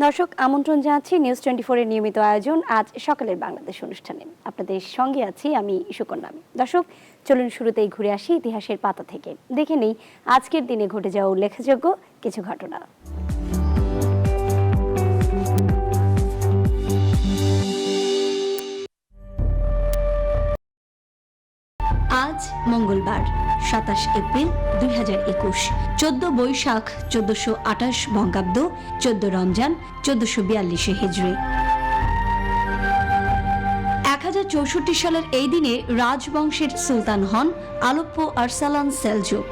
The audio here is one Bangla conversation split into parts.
দর্শক আমন্ত্রণ জানাচ্ছি নিউজ 24 এর নিয়মিত আয়োজন আজ সকালের বাংলাদেশ অনুষ্ঠানে। আপনাদের সঙ্গে আছি আমি সুকন্যা। দর্শক চলুন শুরুতেই ঘুরে আসি ইতিহাসের পাতা থেকে, দেখে নেই আজকের দিনে ঘটে যাওয়া উল্লেখযোগ্য কিছু ঘটনা। আজ মঙ্গলবার 27 এপ্রিল 2021, 14 বৈশাখ 1428 বঙ্গাব্দ, 14 রমজান 1442 হিজরি। 1064 সালের এই দিনে রাজবংশের সুলতান হন আলেপ্পো আরসালান সেলজুক।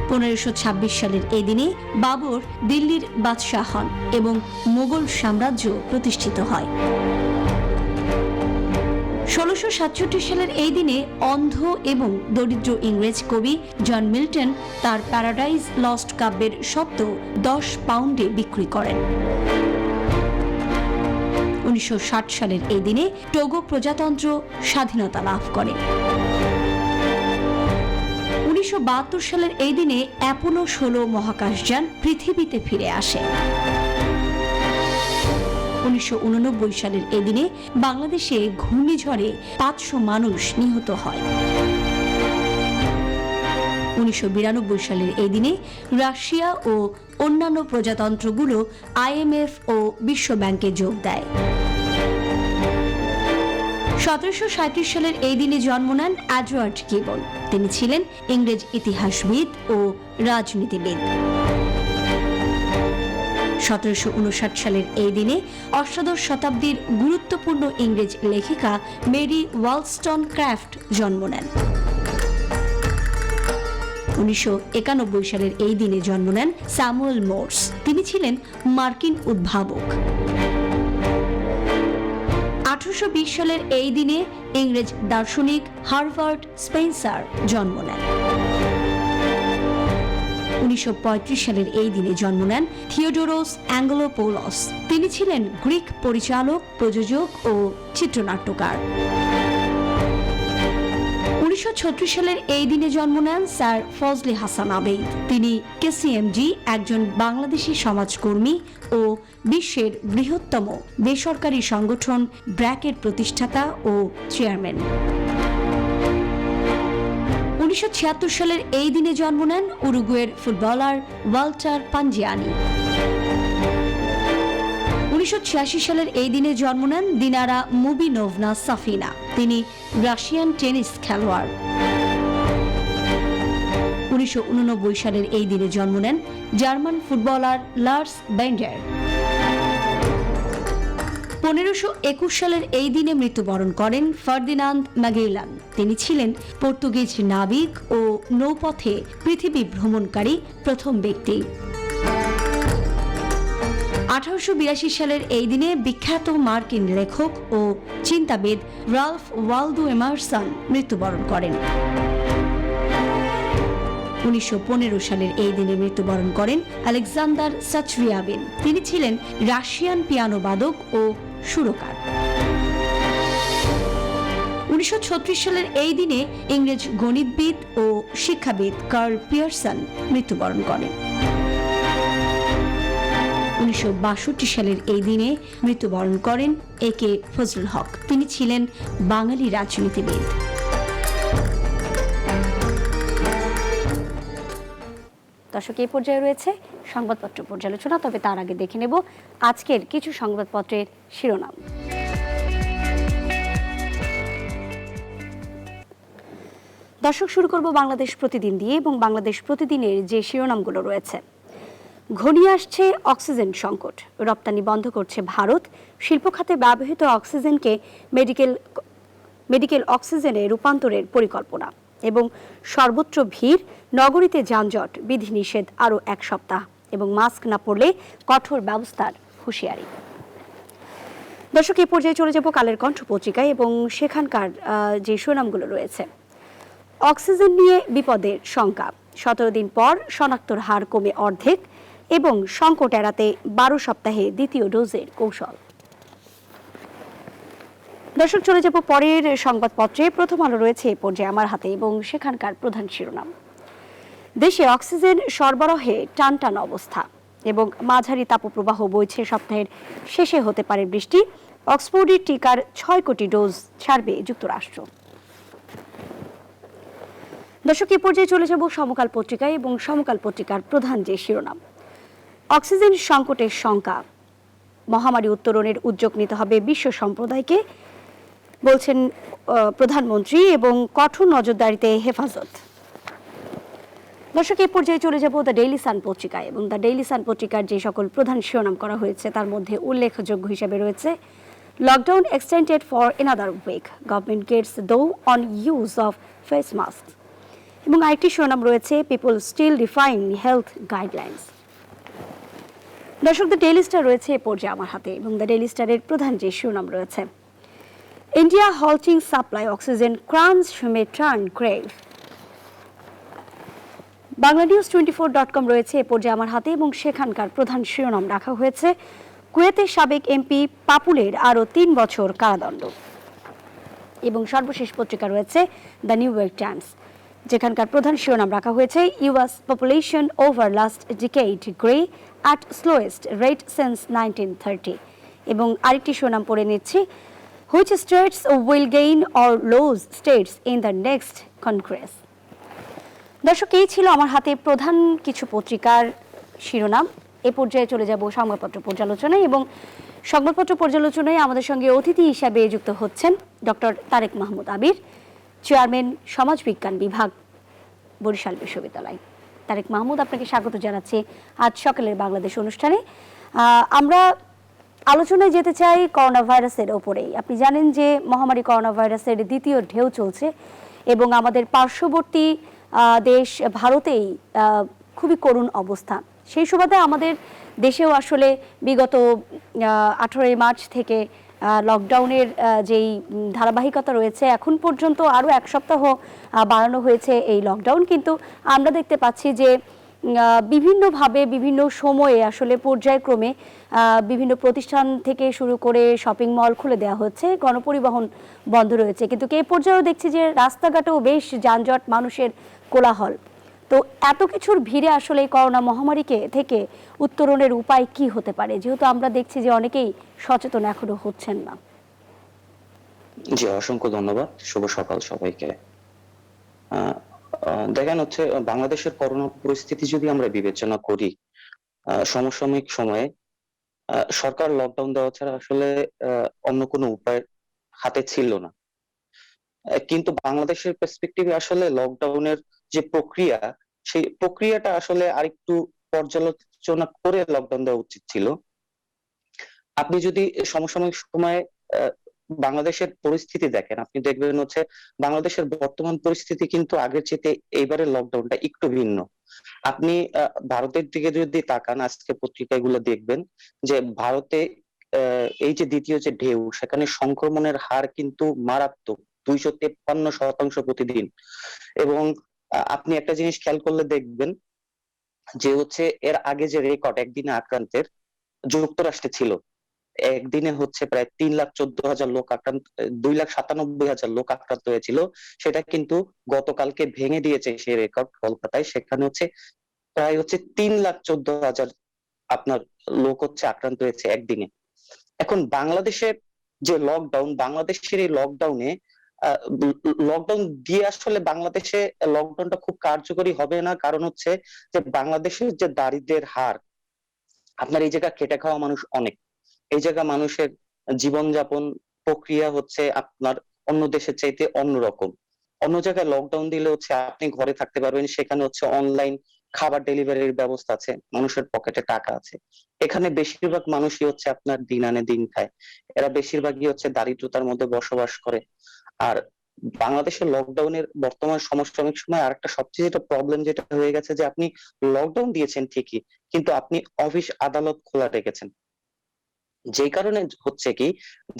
1526 সালের এই দিনে বাবর দিল্লির বাদশাহ হন এবং মোগল সাম্রাজ্য প্রতিষ্ঠিত হয়। 1667 সালের এই দিনে অন্ধ এবং দরিদ্র ইংরেজ কবি জন মিল্টন তার প্যারাডাইজ লস্ট কাব্যের শব্দ 10 পাউন্ডে বিক্রি করেন। 1960 সালের এই দিনে টোগো প্রজাতন্ত্র স্বাধীনতা লাভ করে। 1972 সালের এই দিনে অ্যাপোলো 16 মহাকাশযান পৃথিবীতে ফিরে আসে। 1989 সালের এই দিনে বাংলাদেশে ঘূর্ণিঝড়ে 500 মানুষ নিহত হয়। 1992 সালের এই দিনে রাশিয়া ও অন্যান্য প্রজাতন্ত্রগুলো IMF ও বিশ্ব ব্যাংকে যোগ দেয়। 1737 সালের এই দিনে জন্ম নেন এডওয়ার্ড গিবন। তিনি ছিলেন ইংরেজ ইতিহাসবিদ ও রাজনীতিবিদ। 1759 সালের এই দিনে অষ্টাদশ শতাব্দীর গুরুত্বপূর্ণ ইংরেজ লেখিকা মেরি ওয়ালস্টনক্রাফট জন্ম নেন। 1991 সালের এই দিনে জন্ম নেন স্যামুয়েল মোর্স। তিনি ছিলেন মার্কিন উদ্ভাবক। 1820 সালের এই দিনে ইংরেজ দার্শনিক হার্ভার্ড স্পেন্সার জন্ম নেন। 1935 সালের এই দিনে জন্ম নেন থিওডোরস অ্যাঙ্গেলোপৌলস। তিনি ছিলেন গ্রিক পরিচালক, প্রযোজক ও চিত্রনাট্যকার। 1936 সালের এই দিনে জন্ম নেন স্যার ফজলে হাসান আবেদ। তিনি KCMG, একজন বাংলাদেশি সমাজকর্মী ও বিশ্বের বৃহত্তম বেসরকারি সংগঠন ব্র্যাকের প্রতিষ্ঠাতা ও চেয়ারম্যান। 1976 সালের এই দিনে জন্ম নেন উরুগুয়ের ফুটবলার ওয়াল্টার পাঞ্জিয়ানি। 1986 সালের এই দিনে জন্ম নেন দিনারা মুবিনোভনা সাফিনা। তিনি রাশিয়ান টেনিস খেলোয়াড়। 1989 সালের এই দিনে জন্ম নেন জার্মান ফুটবলার লার্স বেন্ডার। 1521 সালের এই দিনে মৃত্যুবরণ করেন ফার্দিনান্দ ম্যাগেলান। তিনি ছিলেন পর্তুগিজ নাবিক ও নৌপথে পৃথিবী ভ্রমণকারী প্রথম ব্যক্তি। 1882 সালের এই দিনে বিখ্যাত মার্কিন লেখক ও চিন্তাবিদ রালফ ওয়ালদো এমারসন মৃত্যুবরণ করেন। 1915 সালের এই দিনে মৃত্যুবরণ করেন আলেকজান্ডার সাচভিয়াবিন। তিনি ছিলেন রাশিয়ান পিয়ানো বাদক ও সুরকার। 1936 সালের এই দিনে ইংরেজ গণিতবিদ ও শিক্ষাবিদ কার্ল পিয়ারসন মৃত্যুবরণ করেন। 1962 সালের এই দিনে মৃত্যুবরণ করেন AK ফজলুল হক। তিনি ছিলেন বাঙালি রাজনীতিবিদ। দর্শক, এই পর্যায়ে রয়েছে সংবাদপত্র পর্যালোচনা। তবে তার আগে দেখে নেব আজকের কিছু সংবাদপত্রের শিরোনাম। দর্শক, শুরু করব বাংলাদেশ প্রতিদিন দিয়ে এবং বাংলাদেশ প্রতিদিনের যে শিরোনামগুলো রয়েছে। ঘনিয়ে আসছে অক্সিজেন সংকট, রপ্তানি বন্ধ করছে ভারত। শিল্প খাতে ব্যবহৃত অক্সিজেনকে মেডিকেল অক্সিজেনে রূপান্তরের পরিকল্পনা এবং সর্বত্র ভিড়, নগরীতে যানজট, বিধিনিষেধ আরও 1 সপ্তাহ এবং মাস্ক না পরলে কঠোর ব্যবস্থার হুঁশিয়ারি। দর্শক, এই পর্যায়ে চলে যাব কালের কণ্ঠ পত্রিকায় এবং সেখানকার যে শিরোনামগুলো রয়েছে। অক্সিজেন নিয়ে বিপদের শঙ্কা, 17 দিন পর শনাক্তর হার কমে অর্ধেক এবং সংকট এড়াতে 12 সপ্তাহে দ্বিতীয় ডোজের কৌশল। দর্শক, চলে যাব পরের সংবাদপত্রে। প্রথম আলো রয়েছে এই পর্যায়ে আমার হাতে এবং সেখানকার প্রধান শিরোনাম। দেশে অক্সিজেন সরবরাহে টানটান অবস্থা, এবং মাঝারি তাপপ্রবাহ বইছে। সপ্তাহের শেষে হতে পারে বৃষ্টি। অক্সফোর্ডের টিকার 6 কোটি ডোজ ছাড়বে যুক্তরাষ্ট্র। দর্শক, এ পর্যায়ে চলে যাব সমকাল পত্রিকায় এবং সমকাল পত্রিকার প্রধান যে শিরোনাম, অক্সিজেন সংকটের শঙ্কা, মহামারী উত্তরণের উদ্যোগ নিতে হবে বিশ্ব সম্প্রদায়কে, বলছেন প্রধানমন্ত্রী, এবং কঠোর নজরদারিতে হেফাজত। দর্শক, এ পর্যায়ে চলে যাব দ্য ডেইলি সান পত্রিকায় এবং দ্য ডেইলি সান পত্রিকার যে সকল প্রধান শিরোনাম করা হয়েছে তার মধ্যে উল্লেখযোগ্য হিসেবে রয়েছে, lockdown extended for another week, government gets tough on use of face mask, এবং আরেকটি শিরোনাম রয়েছে, people still define health guidelines. দর্শক, দ্য ডেইলি স্টার রয়েছে এ পর্যায়ে আমার হাতে এবং দ্য ডেইলি স্টারের প্রধান যে শিরোনাম রয়েছে, India halting supply oxygen, crunch may turn grave। BanglaNews24.com রয়েছে এ পর্যায়ে আমার হাতে এবং সেখানকার প্রধান শিরোনাম রাখা হয়েছে, কুয়েতের সাবেক এমপি পাপুলের আরও 3 বছর কারাদণ্ড। এবং সর্বশেষ পত্রিকা রয়েছে দ্য নিউ ইয়র্ক টাইমস, যেখানকার প্রধান শিরোনাম রাখা হয়েছে, US population over last decade grew at slowest rate since 1930। এবং আরেকটি শিরোনাম পড়ে নিচ্ছি, which states will gain or lose states in the next Congress. দর্শক, এই ছিল আমার হাতে প্রধান কিছু পত্রিকার শিরোনাম। এ পর্যায়ে চলে যাব সংবাদপত্র পর্যালোচনায় এবং সংবাদপত্র পর্যালোচনায় আমাদের সঙ্গে অতিথি হিসাবে যুক্ত হচ্ছেন ডক্টর তারেক মাহমুদ আবির, চেয়ারম্যান সমাজবিজ্ঞান বিভাগ, বরিশাল বিশ্ববিদ্যালয়। তারেক মাহমুদ, আপনাকে স্বাগত জানাচ্ছি আজ সকালের বাংলাদেশ অনুষ্ঠানে। আমরা আলোচনায় যেতে চাই করোনা ভাইরাসের ওপরেই। আপনি জানেন যে মহামারী করোনা ভাইরাসের দ্বিতীয় ঢেউ চলছে এবং আমাদের পার্শ্ববর্তী দেশ ভারতেই খুবই করুণ অবস্থা। সেই সুবাদে আমাদের দেশেও আসলে বিগত 18 মার্চ থেকে লকডাউনের যেই ধারাবাহিকতা রয়েছে, এখন পর্যন্ত আরও 1 সপ্তাহ বাড়ানো হয়েছে এই লকডাউন। কিন্তু আমরা দেখতে পাচ্ছি যে বিভিন্নভাবে বিভিন্ন সময়ে আসলে পর্যায়ক্রমে বিভিন্ন প্রতিষ্ঠান থেকে শুরু করে শপিং মল খুলে দেওয়া হচ্ছে, গণপরিবহন বন্ধ রয়েছে, কিন্তু এ পর্যায়েও দেখছি যে রাস্তাঘাটেও বেশ যানজট, মানুষের কোলাহল। তো এত কিছুর ভিড়ে আসলে করোনা মহামারীকে থেকে উত্তরণের উপায় কি হতে পারে, যেহেতু আমরা দেখছি যে অনেকেই সচেতন এখনো হচ্ছেন না? জি, অসংখ্য ধন্যবাদ। শুভ সকাল সবাইকে। দেখেন হচ্ছে, বাংলাদেশের করোনা পরিস্থিতি যদি আমরা বিবেচনা করি, সমসাময়িক সময়ে সরকার লকডাউন দেওয়া ছাড়া আসলে অন্য কোনো উপায় হাতে ছিল না। কিন্তু বাংলাদেশের পার্সপেক্টিভে আসলে লকডাউনের যে প্রক্রিয়া, সেই প্রক্রিয়াটা আসলে আরেকটু পর্যালোচনা করে লকডাউন দেওয়া উচিত ছিল। আপনি যদি সমসাময়িক সময়ে বাংলাদেশের পরিস্থিতি দেখেন, আপনি দেখবেন হচ্ছে বাংলাদেশের বর্তমান পরিস্থিতি কিন্তু আগের চেয়ে এইবারের লকডাউনটা একটু ভিন্ন। আপনি ভারতের দিকে যদি তাকান, আজকে পত্রিকাগুলো দেখবেন যে ভারতে এই যে দ্বিতীয় যে ঢেউ, সেখানে সংক্রমণের হার কিন্তু মারাত্মক, 253% প্রতিদিন। এবং আপনি একটা জিনিস খেয়াল করলে দেখবেন যে হচ্ছে এর আগে যে রেকর্ড একদিনে আক্রান্তের যুক্তরাষ্ট্রে ছিল, একদিনে হচ্ছে প্রায় 3,14,000 লোক আক্রান্ত, 2,97,000 লোক আক্রান্ত হয়েছিল, সেটা কিন্তু গতকালকে ভেঙে দিয়েছে সেই রেকর্ড কলকাতায়। সেখানে হচ্ছে প্রায় হচ্ছে 3,14,000 আপনার লোক হচ্ছে আক্রান্ত হয়েছে একদিনে। এখন বাংলাদেশের যে লকডাউন, বাংলাদেশের এই লকডাউনে লকডাউন দিয়ে আসলে বাংলাদেশে লকডাউনটা খুব কার্যকরী হবে না। কারণ হচ্ছে যে বাংলাদেশের যে দারিদ্র্যের হার, আপনার এই জায়গা খেটে খাওয়া মানুষ অনেক, এই জায়গা মানুষের জীবনযাপন প্রক্রিয়া হচ্ছে আপনার অন্য দেশের চাইতে অন্যরকম। অন্য জায়গায় লকডাউন দিলে হচ্ছে আপনি ঘরে থাকতে পারবেন, সেখানে হচ্ছে অনলাইন খাবার ডেলিভারির ব্যবস্থা আছে, মানুষের পকেটে টাকা আছে। এখানে বেশিরভাগ মানুষই হচ্ছে আপনার দিন আনে দিন খায়, এরা বেশিরভাগই হচ্ছে দারিদ্রতার মধ্যে বসবাস করে। আর বাংলাদেশের লকডাউনের বর্তমান সমসাময়িক সময় আরেকটা সবচেয়ে যেটা প্রবলেম যেটা হয়ে গেছে, যে আপনি লকডাউন দিয়েছেন ঠিকই, কিন্তু আপনি অফিস আদালত খোলা রেখেছেন, যেই কারণে হচ্ছে কি,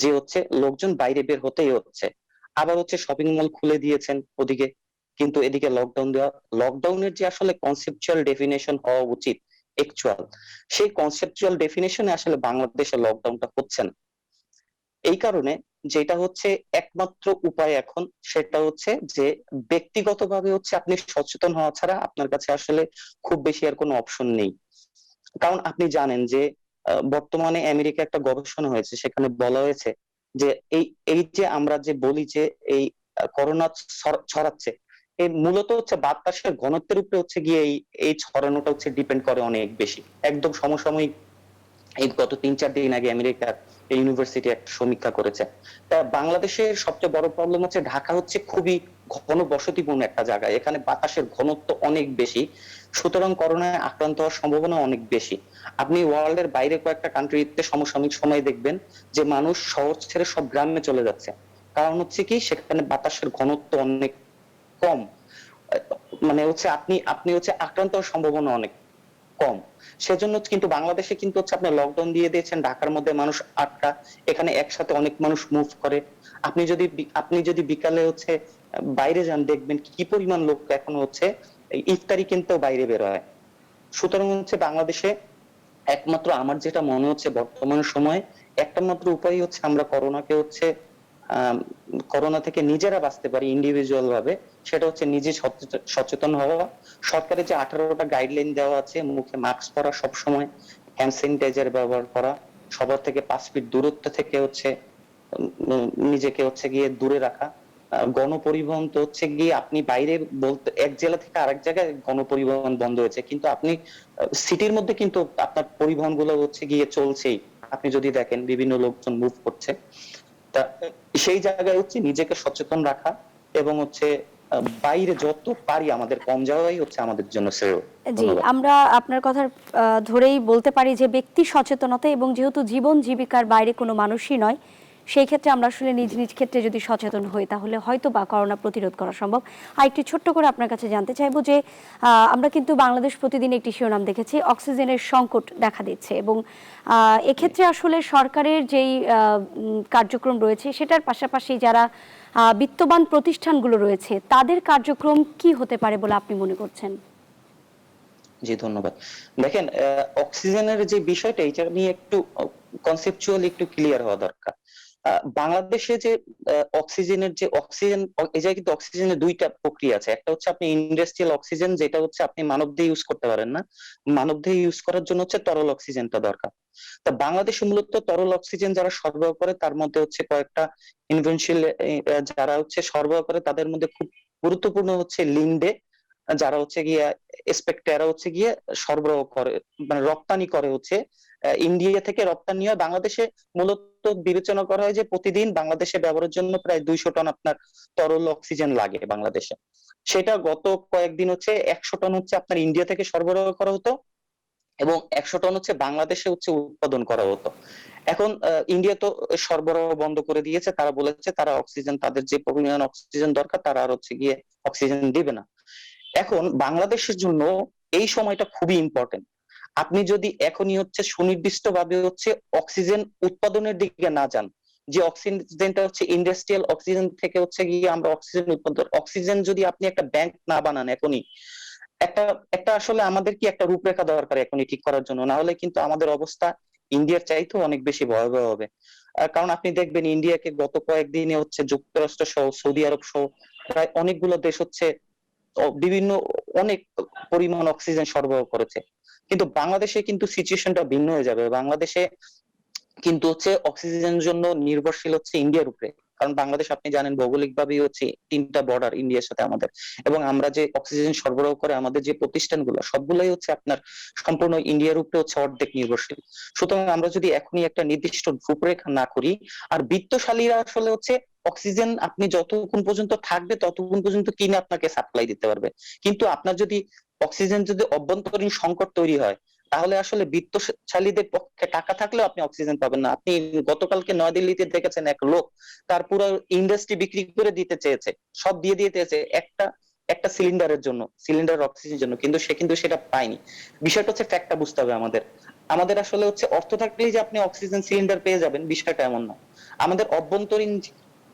যে হচ্ছে লোকজন বাইরে বের হতেই হচ্ছে। আবার হচ্ছে শপিং মল খুলে দিয়েছেন ওদিকে, কিন্তু এদিকে লকডাউন দেওয়া। লকডাউনের যে আসলে কনসেপচুয়াল ডেফিনেশন হওয়া উচিত, অ্যাকচুয়াল সেই কনসেপচুয়াল ডেফিনেশনে আসলে বাংলাদেশে লকডাউনটা হচ্ছে না। এই কারণে যেটা হচ্ছে একমাত্র উপায় এখন, সেটা হচ্ছে যে ব্যক্তিগতভাবে হচ্ছে আপনি সচেতন হওয়া ছাড়া আপনার কাছে আসলে খুব বেশি আর কোনো অপশন নেই। কারণ আপনি জানেন যে বর্তমানে আমেরিকা একটা গবেষণা হয়েছে, সেখানে বলা হয়েছে যে এই এই যে আমরা যে বলি যে এই করোনা ছড়াচ্ছে, এই মূলত হচ্ছে বাতাসের ঘনত্বের উপরে হচ্ছে গিয়ে এই ছড়ানোটা হচ্ছে ডিপেন্ড করে অনেক বেশি। একদম সমসাময়িক এই গত 3-4 দিন আগে আমেরিকার ইউনিভার্সিটি একটা সমীক্ষা করেছে। তা বাংলাদেশের সবচেয়ে বড় প্রবলেম হচ্ছে ঢাকা হচ্ছে খুবই ঘন বসতিপূর্ণ একটা জায়গা, এখানে বাতাসের ঘনত্ব অনেক বেশি, সুতরাং করোনায় আক্রান্ত হওয়ার সম্ভাবনা অনেক বেশি। আপনি ওয়ার্ল্ডের বাইরে কয়েকটা কান্ট্রিতে সমসাময়িক সময় দেখবেন যে মানুষ শহর ছেড়ে সব গ্রামে চলে যাচ্ছে। কারণ হচ্ছে কি, সেখানে বাতাসের ঘনত্ব অনেক কম, মানে হচ্ছে আপনি আপনি হচ্ছে আক্রান্ত হওয়ার সম্ভাবনা অনেক কম। সেজন্য কিন্তু বাংলাদেশে কিন্তু হচ্ছে আপনি লকডাউন দিয়ে দিয়েছেন, ঢাকার মধ্যে মানুষ আটকা, এখানে একসাথে অনেক মানুষ মুভ করে। আপনি যদি বিকালে হচ্ছে বাইরে যান, দেখবেন কি পরিমাণ লোক এখন হচ্ছে এই ইফতারি কিনতেও বাইরে বের হয়। সুতরাং হচ্ছে বাংলাদেশে একমাত্র আমার যেটা মনে হচ্ছে বর্তমান সময়ে একটা মাত্র উপায় হচ্ছে আমরা করোনাকে হচ্ছে আহ করোনা থেকে নিজেরা বাঁচতে পারি ইন্ডিভিজুয়াল ভাবে, সেটা হচ্ছে নিজে সচেতন হওয়া। সরকারের যে 18টা গাইডলাইন দেওয়া আছে, মুখে মাস্ক পরা, সব সময় হ্যান্ড স্যানিটাইজার ব্যবহার করা, সবার থেকে 5 ফিট দূরত্ব থেকে হচ্ছে নিজেকে হচ্ছে গিয়ে দূরে রাখা। গণপরিবহন তো হচ্ছে গিয়ে আপনি বাইরে বলতে এক জেলা থেকে আরেক জায়গায় গণপরিবহন বন্ধ হয়েছে, কিন্তু আপনি সিটির মধ্যে কিন্তু আপনার পরিবহন গুলো হচ্ছে গিয়ে চলছেই। আপনি যদি দেখেন বিভিন্ন লোকজন মুভ করছে। তা সেই জায়গায় হচ্ছে নিজেকে সচেতন রাখা এবং হচ্ছে বাইরে যত পারি আমাদের কম যাওয়াই হচ্ছে আমাদের জন্য শ্রেয়। জি, ধন্যবাদ। আমরা আপনার কথা ধরেই বলতে পারি যে ব্যক্তি সচেতনতা, এবং যেহেতু জীবন জীবিকার বাইরে কোনো মানুষই নয়, সেই ক্ষেত্রে আমরা আসলে নিজ নিজ ক্ষেত্রে যদি সচেতন হই তাহলে হয়তো বা করোনা প্রতিরোধ করা সম্ভব। আর একটি ছোট্ট করে আপনার কাছে জানতে চাইবো যে আমরা কিন্তু বাংলাদেশ প্রতিদিন একটি শিরোনাম দেখেছি, অক্সিজেনের সংকট দেখা দিচ্ছে, এবং এক্ষেত্রে আসলে সরকারের যেই কার্যক্রম রয়েছে সেটার পাশাপাশি যারা বিত্তবান প্রতিষ্ঠানগুলো রয়েছে তাদের কার্যক্রম কি হতে পারে বলে আপনি মনে করছেন? জি ধন্যবাদ। দেখেন, অক্সিজেনের যে বিষয়টা, এটা নিয়ে একটু কনসেপচুয়ালি একটু ক্লিয়ার হওয়া দরকার। বাংলাদেশে যে অক্সিজেনের যে অক্সিজেন, এই জায়গায় কিন্তু অক্সিজেনের দুইটা প্রক্রিয়া আছে। একটা হচ্ছে আপনি ইন্ডাস্ট্রিয়াল অক্সিজেন, যেটা হচ্ছে আপনি মানবদেহে ইউজ করতে পারেন না, মানবদেহে ইউজ করার জন্য হচ্ছে তরল অক্সিজেনটা দরকার। তা বাংলাদেশে মূলত তরল অক্সিজেন যারা সরবরাহ করে তার মধ্যে হচ্ছে কয়েকটা ইনভেনশনাল যারা হচ্ছে সরবরাহ করে, তাদের মধ্যে খুব গুরুত্বপূর্ণ হচ্ছে লিন্ডে, যারা হচ্ছে গিয়ে স্পেকট্রা হচ্ছে গিয়ে সরবরাহ করে, মানে রপ্তানি করে হচ্ছে ইন্ডিয়া থেকে রপ্তানি হয় বাংলাদেশে। মূলত বিবেচনা করা হয় যে প্রতিদিন বাংলাদেশে ব্যবহারের জন্য প্রায় 200 টন আপনার তরল অক্সিজেন লাগে বাংলাদেশে। সেটা গত কয়েকদিন হচ্ছে 100 টন হচ্ছে আপনার ইন্ডিয়া থেকে সরবরাহ করা হতো, এবং 100 টন হচ্ছে বাংলাদেশে হচ্ছে উৎপাদন করা হতো। এখন ইন্ডিয়া তো সরবরাহ বন্ধ করে দিয়েছে, তারা বলেছে তারা অক্সিজেন, তাদের যে পরিমাণ অক্সিজেন দরকার তারা আর হচ্ছে গিয়ে অক্সিজেন দিবে না। এখন বাংলাদেশের জন্য এই সময়টা খুবই ইম্পর্টেন্ট। আপনি যদি এখনই হচ্ছে সুনির্দিষ্ট ভাবে হচ্ছে অক্সিজেন উৎপাদনের দিকে না যান, যে অক্সিজেনটা হচ্ছে ইন্ডাস্ট্রিয়াল অক্সিজেন থেকে হচ্ছে গিয়ে আমরা অক্সিজেন উৎপাদন, অক্সিজেন যদি আপনি একটা ব্যাংক না বানান এখনই, একটা একটা আসলে আমাদের কি একটা রূপরেখা দরকার এখনই ঠিক করার জন্য, না হলে কিন্তু আমাদের অবস্থা ইন্ডিয়ার চাইতেও অনেক বেশি ভয়াবহ হবে। কারণ আপনি দেখবেন ইন্ডিয়াকে গত কয়েকদিনে হচ্ছে যুক্তরাষ্ট্র সহ সৌদি আরব সহ প্রায় অনেকগুলো দেশ হচ্ছে বিভিন্ন অনেক পরিমাণ অক্সিজেন সরবরাহ করেছে। কিন্তু বাংলাদেশে কিন্তু সিচুয়েশনটা ভিন্ন হয়ে যাবে। বাংলাদেশে কিন্তু হচ্ছে অক্সিজেনের জন্য নির্ভরশীল হচ্ছে ইন্ডিয়ার উপরে। কারণ বাংলাদেশ আপনি জানেন ভৌগোলিক ভাবেই হচ্ছে 3টা বর্ডার ইন্ডিয়ার সাথে আমাদের, এবং আমরা যে অক্সিজেন সরবরাহ করে আমাদের যে প্রতিষ্ঠানগুলো সবগুলোই হচ্ছে আপনার সম্পূর্ণ ইন্ডিয়ার উপরে হচ্ছে অর্ধেক নির্ভরশীল। সুতরাং আমরা যদি এখনই একটা নির্দিষ্ট রূপরেখা না করি, আর বিত্তশালীরা আসলে হচ্ছে অক্সিজেন আপনি যতক্ষণ পর্যন্ত থাকবে ততক্ষণ পর্যন্ত কিনে আপনাকে সাপ্লাই দিতে পারবে, কিন্তু আপনার যদি অক্সিজেন যদি অভ্যন্তরীণ সংকট তৈরি হয়, তাহলে আসলে বিত্তশালীদের পক্ষে টাকা থাকলেও আপনি অক্সিজেন পাবেন না। আপনি গতকালকে নয়াদিল্লিতে দেখেছেন এক লোক তার পুরো ইন্ডাস্ট্রি বিক্রি করে দিতে চেয়েছে, সব দিয়ে দিতে চেয়েছে একটা একটা সিলিন্ডারের জন্য, সিলিন্ডার অক্সিজেনের জন্য, কিন্তু সে কিন্তু সেটা পায়নি। বিষয়টা হচ্ছে ফ্যাক্টটা বুঝতে হবে আমাদের। আমাদের আসলে হচ্ছে অর্থ থাকলেই যে আপনি অক্সিজেন সিলিন্ডার পেয়ে যাবেন বিষয়টা এমন না। আমাদের অভ্যন্তরীণ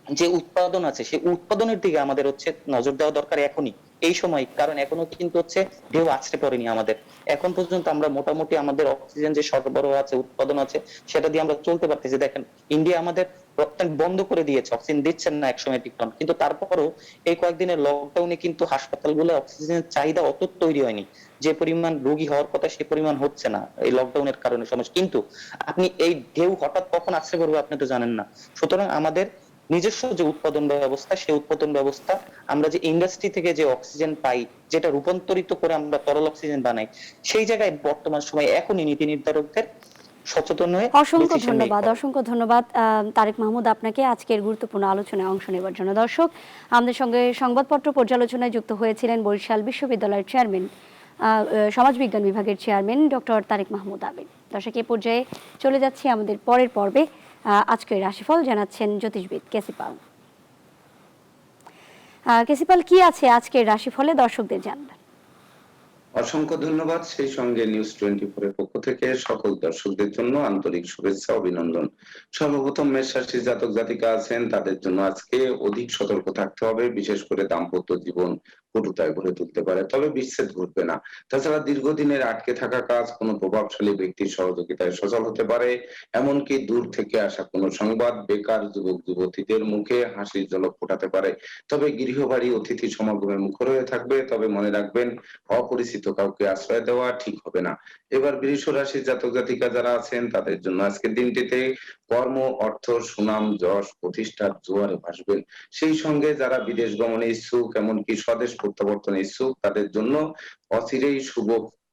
যে উৎপাদন আছে সেই উৎপাদনের দিকে আমাদের হচ্ছে নজর দেওয়া দরকার এখনই, এই সময়। কারণ এখনো কিন্তু হচ্ছে ঢেউ আছড়ে পড়েনি আমাদের। এখন পর্যন্ত আমরা মোটামুটি আমাদের অক্সিজেন যে সরবরাহ আছে, উৎপাদন আছে, সেটা দিয়ে আমরা চলতে পারতেছি। দেখেন ইন্ডিয়া আমাদের রপ্তানি বন্ধ করে দিয়েছে, অক্সিজেন দিচ্ছেন না একসময় ঠিক মতো। কিন্তু তারপরও এই কয়েকদিনের লকডাউনে কিন্তু হাসপাতালগুলো অক্সিজেনের চাহিদা অত তৈরি হয়নি। যে পরিমাণ রোগী হওয়ার কথা সে পরিমাণ হচ্ছে না এই লকডাউনের কারণে সমস্যা। কিন্তু আপনি এই ঢেউ হঠাৎ কখন আসছে পড়বে আপনি তো জানেন না। সুতরাং আমাদের নিজস্ব যে উৎপাদন ব্যবস্থা, সেই উৎপাদন ব্যবস্থা, আমরা যে ইন্ডাস্ট্রি থেকে যে অক্সিজেন পাই, যেটা রূপান্তরিত করে আমরা তরল অক্সিজেন বানাই, সেই জায়গায় বর্তমান সময়ে এখনই নীতি নির্ধারকদের সচেতন হয়ে অসংখ্য ডিসিশন মেক ধন্যবাদ, করা। অসংখ্য ধন্যবাদ তারেক মাহমুদ আপনাকে আজকের গুরুত্বপূর্ণ আলোচনায় অংশ নেবার জন্য। দর্শক, আমাদের সঙ্গে সংবাদপত্র পর্যালোচনায় যুক্ত হয়েছিলেন বরিশাল বিশ্ববিদ্যালয়ের চেয়ারম্যান, সমাজবিজ্ঞান বিভাগের চেয়ারম্যান ডক্টর তারেক মাহমুদ আবিদ। দর্শক, এ পর্যায়ে চলে যাচ্ছি আমাদের পরের পর্বে। আজকের রাশিফল জানাচ্ছেন জ্যোতিষবিদ কেসিপাল। কেসিপাল, কি আছে আজকের রাশিফলে দর্শকদের জানবেন? অসংখ্য ধন্যবাদ। সেই সঙ্গে নিউজ 24 এর পক্ষ থেকে সকল দর্শকদের জন্য আন্তরিক শুভেচ্ছা অভিনন্দন। সর্বপ্রথম মেষ রাশির জাতক জাতিকা আছেন, তাদের জন্য আজকে অধিক সতর্ক থাকতে হবে। বিশেষ করে দাম্পত্য জীবন কটুতায় ভরে তুলতে পারে, তবে বিচ্ছেদ ঘটবে না। তাছাড়া দীর্ঘদিনের আটকে থাকা কাজ কোনো প্রভাবশালী ব্যক্তির সহযোগিতায় সচল হতে পারে। এমনকি দূর থেকে আসা কোনো সংবাদ বেকার যুবক যুবতীদের মুখে হাসির ঝলক ফোটাতে পারে। তবে গৃহবাড়ি অতিথি সমাগমে মুখর হয়ে থাকবে, তবে মনে রাখবেন অপরিচিত কাউকে আশ্রয় দেওয়া ঠিক হবে না। এবার বৃষ রাশির জাতক জাতিকা যারা আছেন, তাদের জন্য আজকের দিনটিতে কর্ম, অর্থ, সুনাম, যশ, প্রতিষ্ঠার জোয়ারে ভাসবেন। সেই সঙ্গে যারা বিদেশ গমনে ইচ্ছুক, এমনকি স্বদেশ প্রত্যাবর্তনে ইচ্ছুক, তাদের জন্য অচিরেই শুভ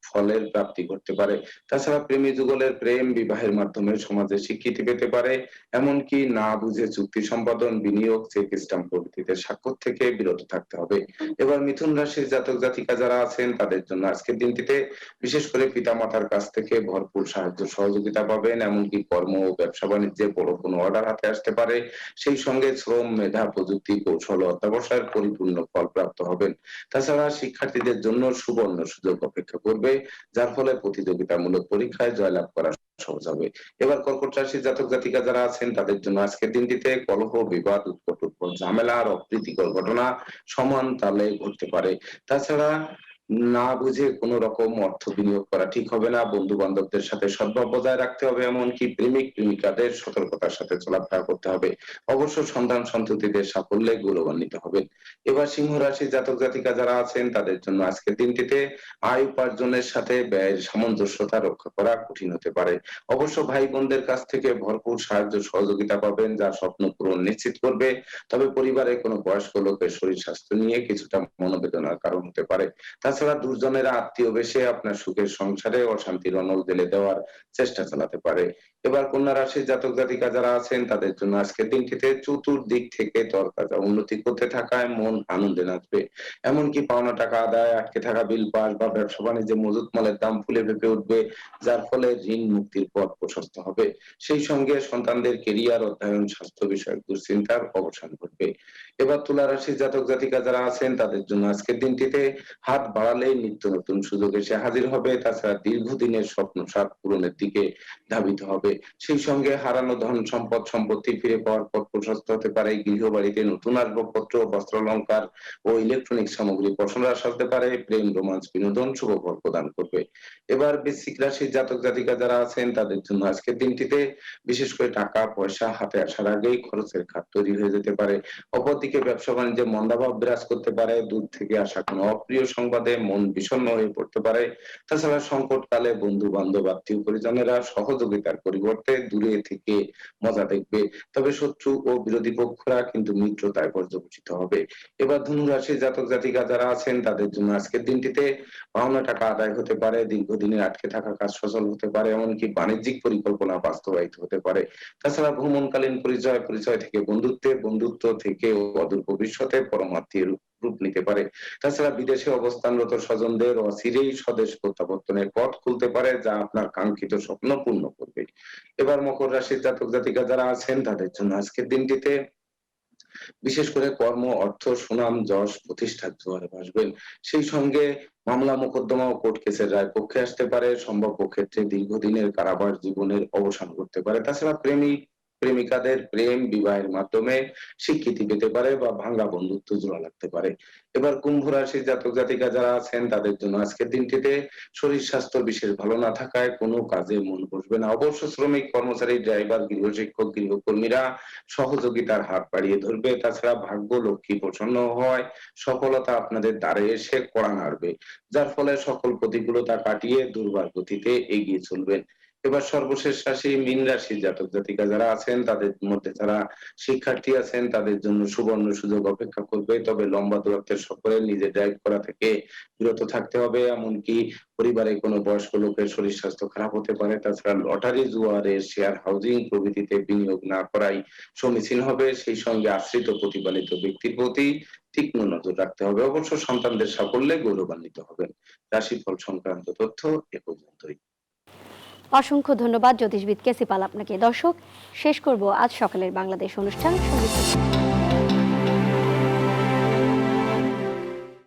ফলের প্রাপ্তি ঘটতে পারে। তাছাড়া প্রেমী যুগলের প্রেম বিবাহের মাধ্যমে সমাজে স্বীকৃতি পেতে পারে। এমনকি না বুঝে চুক্তি সম্পাদন, বিনিয়োগ, চেক স্ট্যাম্প প্রভৃতিতে স্বাক্ষর থেকে বিরত থাকতে হবে। এবার মিথুন রাশির জাতক জাতিকা যারা আছেন, তাদের জন্য আজকের দিনটিতে বিশেষ করে পিতামাতার কাছ থেকে ভরপুর সাহায্য সহযোগিতা পাবেন। এমনকি কর্ম ও ব্যবসা বাণিজ্যে বড় কোনো অর্ডার হাতে আসতে পারে। সেই সঙ্গে শ্রম, মেধা, প্রযুক্তি, কৌশল ও অধ্যবসায়ের পরিপূর্ণ ফল প্রাপ্ত হবেন। তাছাড়া শিক্ষার্থীদের জন্য সুবর্ণ সুযোগ অপেক্ষা করবে, যার ফলে প্রতিযোগিতামূলক পরীক্ষায় জয়লাভ করা সহজ হবে। এবার কর্কট রাশির জাতক জাতিকা যারা আছেন, তাদের জন্য আজকের দিনটিতে কলহ, বিবাদ, উৎকট উৎপল ঝামেলা আর অপ্রীতিকর ঘটনা সমান তালে ঘটতে পারে। তাছাড়া না বুঝে কোন রকম অর্থ বিনিয়োগ করা ঠিক হবে না। বন্ধু বান্ধবদের সাথে সদ্ভাব বজায় রাখতে হবে, এমনকি প্রেমিক প্রেমিকাদের সতর্কতার সাথে চলাফেরা করতে হবে। অবশ্য সন্তান সন্ততিদের সাফল্যে গৌরবান্বিত হবেন। এবার সিংহ রাশির জাতক জাতিকা যারা আছেন, তাদের জন্য আজকের দিনটিতে আয় উপার্জনের সাথে ব্যয়ের সামঞ্জস্যতা রক্ষা করা কঠিন হতে পারে। অবশ্য ভাই বোনদের কাছ থেকে ভরপুর সাহায্য সহযোগিতা পাবেন, যা স্বপ্ন পূরণ নিশ্চিত করবে। তবে পরিবারে কোনো বয়স্ক লোকের শরীর স্বাস্থ্য নিয়ে কিছুটা মনোবেদনার কারণ হতে পারে। তাছাড়া দুর্জনেরা আত্মীয় বেশে আপনার সুখের সংসারে অশান্তির অনল জ্বেলে দেওয়ার চেষ্টা চালাতে পারে। এবার কন্যা রাশির জাতক জাতিকা যারা আছেন, তাদের জন্য আজকের দিনটিতে চতুর্দিক থেকে তরতাজা উন্নতি করতে থাকায় মন আনন্দে নাচবে। এমনকি পাওনা টাকা আদায়, আটকে থাকা বিল পাস বা ব্যবসা বাণিজ্যে মজুত মালের দাম ফুলে ফেঁপে উঠবে, যার ফলে ঋণ মুক্তির পথ প্রশস্ত হবে। সেই সঙ্গে সন্তানদের কেরিয়ার, অধ্যয়ন, স্বাস্থ্য বিষয়ক দুশ্চিন্তার অবসান ঘটবে। এবার তুলা রাশির জাতক জাতিকা যারা আছেন, তাদের জন্য আজকের দিনটিতে হাত বাড়ালেই নিত্য নতুন সুযোগ এসে হাজির হবে। তাছাড়া দীর্ঘদিনের স্বপ্ন সাধ পূরণের দিকে ধাবিত হবে। সেই সঙ্গে হারানো ধন সম্পদ সম্পত্তি ফিরে পাওয়ার পথ প্রশস্ত হতে পারে। গৃহবাড়িতে নতুন আসবাবপত্র, বস্ত্রালংকার ও ইলেকট্রনিক সামগ্রী পসরা সাজতে পারে। প্রেম, রোমান্স, বিনোদন শুভ ফল প্রদান করবে। এবার বৃশ্চিক রাশির জাতক জাতিকা যারা আছেন, তাদের জন্য আজকের দিনটিতে বিশেষ করে টাকা পয়সা হাতে আসার আগেই খরচের খাত তৈরি হয়ে যেতে পারে। অপরদিকে ব্যবসা বাণিজ্যে মন্দাভাব বিরাজ করতে পারে। দূর থেকে আসা কোনো অপ্রিয় সংবাদে মন বিষণ্ণ হয়ে পড়তে পারে। তাছাড়া সংকটকালে বন্ধু বান্ধব, আত্মীয় পরিজনেরা সহযোগিতার পরিবর্তে দূরে থেকে মজা দেখবে। তবে শত্রু ও বিরোধী পক্ষরা কিন্তু মিত্রতায় পর্যবেসিত হবে। এবার ধনু রাশির জাতক জাতিকা যারা আছেন, তাদের জন্য আজকের দিনটিতে পাওনা টাকা আদায় হতে পারে। দীর্ঘদিনের আটকে থাকা কাজ সচল হতে পারে, এমনকি বাণিজ্যিক পরিকল্পনা বাস্তবায়িত হতে পারে। তাছাড়া ভ্রমণকালীন পরিচয়, পরিচয় থেকে বন্ধুত্বে, বন্ধুত্ব থেকে অদূর ভবিষ্যতে পরমাত্মীয় রূপ নিতে পারে। তাছাড়া বিদেশে অবস্থানরত স্বজনদের অচিরেই স্বদেশ প্রত্যাবর্তনের পথ খুলতে পারে, যা আপনার কাঙ্ক্ষিত স্বপ্ন পূর্ণ করবে। এবার মকর রাশির জাতক জাতিকা যারা আছেন, তাদের জন্য আজকের দিনটিতে বিশেষ করে কর্ম, অর্থ, সুনাম, যশ, প্রতিষ্ঠার জোয়ারে ভাসবেন। সেই সঙ্গে মামলা মোকদ্দমা ও কোর্ট কেসের রায় পক্ষে আসতে পারে। সম্ভাব্য ক্ষেত্রে দীর্ঘদিনের কারাবাস জীবনের অবসান ঘটতে পারে। তাছাড়া প্রেমিক প্রেমিকাদের প্রেম বিবাহের মাধ্যমে স্বীকৃতি পেতে পারে বা ভাঙা বন্ধুত্ব জোড়া লাগতে পারে। এবার কুম্ভ রাশির জাতক জাতিকা যারা আছেন তাদের জন্য আজকের দিনটিতে শরীর স্বাস্থ্য বিশেষ ভালো না থাকায় কোনো কাজে মন বসবে না। অবশ্য শ্রমিক, কর্মচারী, ড্রাইভার, গৃহশিক্ষক, গৃহকর্মীরা সহযোগিতার হাত বাড়িয়ে ধরবে। তাছাড়া ভাগ্য লক্ষ্মী প্রসন্ন হওয়ায় সফলতা আপনাদের দ্বারে এসে কড়া নাড়বে, যার ফলে সকল প্রতিকূলতা কাটিয়ে দুর্বার গতিতে এগিয়ে চলবেন। এবার সর্বশেষ রাশি মীন রাশির জাতক জাতিকা যারা আছেন তাদের মধ্যে যারা শিক্ষার্থী আছেন তাদের জন্য সুবর্ণ সুযোগ অপেক্ষা করবে, তবে লম্বা দূরত্বের সফরে নিজে ড্রাইভ করা থেকে বিরত থাকতে হবে। এমনকি পরিবারে কোনো বয়স্ক লোকের শরীর স্বাস্থ্য খারাপ হতে পারে। তাছাড়া লটারি, জুয়া, রেস, শেয়ার, হাউজিং প্রভৃতিতে বিনিয়োগ না করাই সমীচীন হবে। সেই সঙ্গে আশ্রিত প্রতিপালিত ব্যক্তির প্রতি তীক্ষ্ণ নজর রাখতে হবে। অবশ্য সন্তানদের সাফল্যে গৌরবান্বিত হবেন। রাশিফল সংক্রান্ত তথ্য এ পর্যন্তই। অসংখ্য ধন্যবাদ জ্যোতিষবিদ কেসি পাল আপনাকে। দর্শক, শেষ করব আজ সকালের বাংলাদেশ অনুষ্ঠান সঙ্গীত।